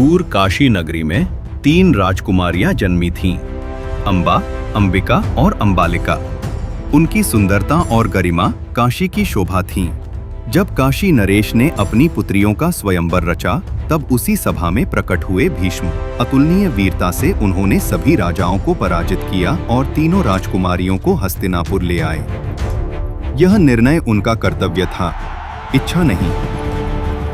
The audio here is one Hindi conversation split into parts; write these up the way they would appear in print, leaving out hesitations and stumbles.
दूर काशी नगरी में 3 राजकुमारियां जन्मी थीं, अंबा, अंबिका और अंबालिका। उनकी सुंदरता और गरिमा काशी की शोभा थीं। जब काशी नरेश ने अपनी पुत्रियों का स्वयंवर रचा, तब उसी सभा में प्रकट हुए भीष्म। अतुलनीय वीरता से उन्होंने सभी राजाओं को पराजित किया और तीनों राजकुमारियों को हस्तिनापुर ले आए। यह निर्णय उनका कर्तव्य था, इच्छा नहीं।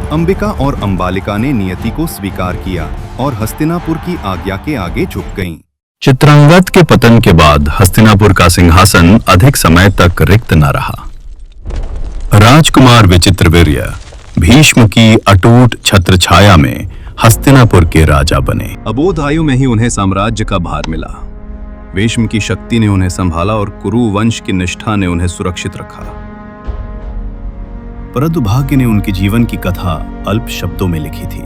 अंबिका और अंबालिका ने नियति को स्वीकार किया और हस्तिनापुर की आज्ञा के आगे झुक गईं। चित्रांगद के पतन के बाद हस्तिनापुर का सिंहासन अधिक समय तक रिक्त न रहा। राजकुमार विचित्रवीर्य भीष्म की अटूट छत्रछाया में हस्तिनापुर के राजा बने। अबोध आयु में ही उन्हें साम्राज्य का भार मिला। भीष्म की शक्ति ने उन्हें संभाला और कुरु वंश की निष्ठा ने उन्हें सुरक्षित रखा। परंतु भाग्य ने उनके जीवन की कथा अल्प शब्दों में लिखी थी।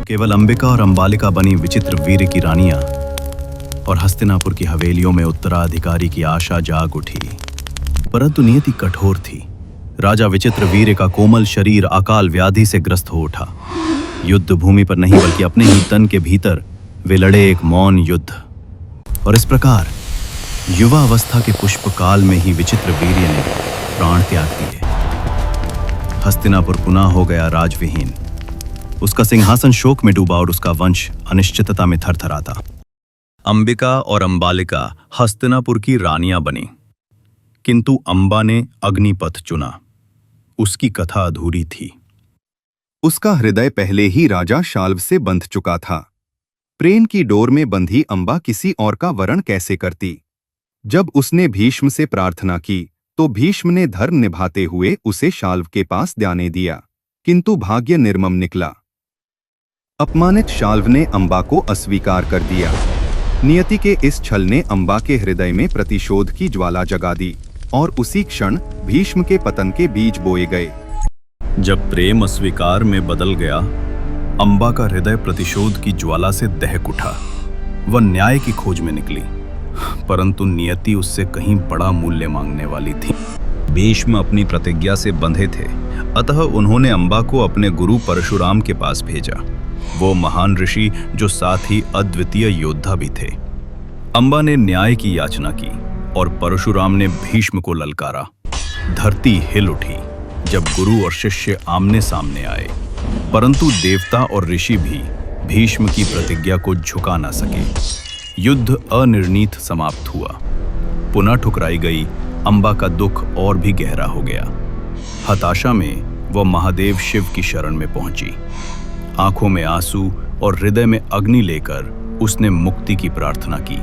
केवल अंबिका और अंबालिका बनी विचित्रवीर्य की रानियां और हस्तिनापुर की हवेलियों में उत्तराधिकारी की आशा जाग उठी। परंतु नियति कठोर थी। राजा विचित्रवीर्य का कोमल शरीर अकाल व्याधि से ग्रस्त हो उठा। युद्ध भूमि पर नहीं बल्कि अपने ही तन के भीतर वे लड़े एक मौन युद्ध। और इस प्रकार युवा अवस्था के पुष्पकाल में ही विचित्रवीर्य ने प्राण त्याग दिए। हस्तिनापुर पुनः हो गया राजविहीन। उसका सिंहासन शोक में डूबा और उसका वंश अनिश्चितता में थरथराता। अंबिका और अंबालिका हस्तिनापुर की रानियां बनी, किंतु अंबा ने अग्निपथ चुना। उसकी कथा अधूरी थी। उसका हृदय पहले ही राजा शाल्व से बंध चुका था। प्रेम की डोर में बंधी अंबा किसी और का वरण कैसे करती? जब उसने भीष्म से प्रार्थना की तो भीष्म ने धर्म निभाते हुए उसे शाल्व के पास जाने दिया, किंतु भाग्य निर्मम निकला। अपमानित शाल्व ने अंबा को अस्वीकार कर दिया। नियति के इस छल ने अंबा के हृदय में प्रतिशोध की ज्वाला जगा दी और उसी क्षण भीष्म के पतन के बीज बोए गए। जब प्रेम अस्वीकार में बदल गया, अंबा का हृदय प्रतिशोध की ज्वाला से दहक उठा। वह न्याय की खोज में निकली, परंतु नियति उससे कहीं बड़ा मूल्य मांगने वाली थी। भीष्म अपनी प्रतिज्ञा से बंधे थे, अतः उन्होंने अंबा को अपने गुरु परशुराम के पास भेजा। वो महान ऋषि जो साथ ही अद्वितीय योद्धा भी थे। अंबा ने न्याय की याचना की और परशुराम ने भीष्म को ललकारा। धरती हिल उठी जब गुरु और शिष्य आमने सामने आए, परंतु देवता और ऋषि भी भीष्म की प्रतिज्ञा को झुका ना सके। युद्ध अनिर्णीत समाप्त हुआ। पुनः ठुकराई गई अंबा का दुख और भी गहरा हो गया। हताशा में वह महादेव शिव की शरण में पहुंची। आंखों में आंसू और हृदय में अग्नि लेकर उसने मुक्ति की प्रार्थना की।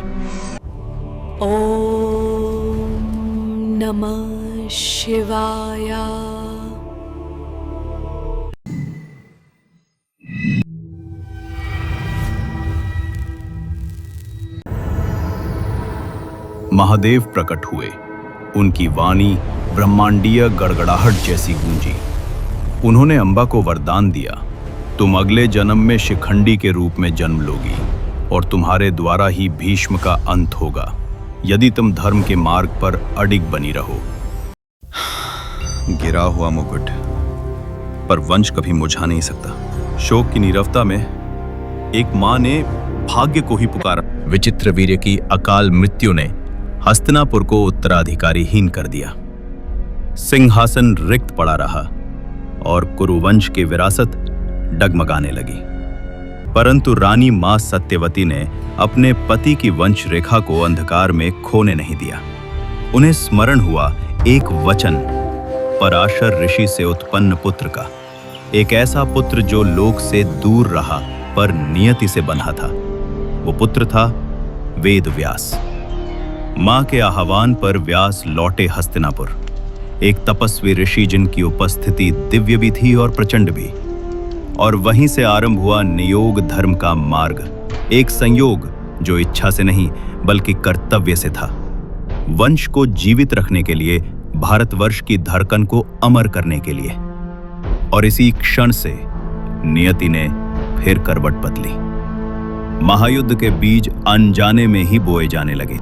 ओम नमः शिवाय। महादेव प्रकट हुए। उनकी वाणी ब्रह्मांडीय गड़गड़ाहट जैसी गूंजी। उन्होंने अंबा को वरदान दिया, तुम अगले जन्म में शिखंडी के रूप में जन्म लोगी और तुम्हारे द्वारा ही भीष्म का अंत होगा, यदि तुम धर्म के मार्ग पर अडिग बनी रहो। गिरा हुआ मुकुट, पर वंश कभी मुझा नहीं सकता। शोक की नीरवता में एक मां ने भाग्य को ही पुकारा। विचित्रवीर्य की अकाल मृत्यु ने हस्तिनापुर को उत्तराधिकारीहीन कर दिया। सिंहासन रिक्त पड़ा रहा और कुरुवंश की विरासत डगमगाने लगी। परंतु रानी मां सत्यवती ने अपने पति की वंश रेखा को अंधकार में खोने नहीं दिया। उन्हें स्मरण हुआ एक वचन पराशर ऋषि से उत्पन्न पुत्र का, एक ऐसा पुत्र जो लोक से दूर रहा पर नियति से बंधा था। वो पुत्र था वेद व्यास। मां के आह्वान पर व्यास लौटे हस्तिनापुर, एक तपस्वी ऋषि जिनकी उपस्थिति दिव्य भी थी और प्रचंड भी। और वहीं से आरंभ हुआ नियोग धर्म का मार्ग, एक संयोग जो इच्छा से नहीं बल्कि कर्तव्य से था। वंश को जीवित रखने के लिए, भारतवर्ष की धड़कन को अमर करने के लिए। और इसी क्षण से नियति ने फिर करवट बदली। महायुद्ध के बीज अनजाने में ही बोए जाने लगे।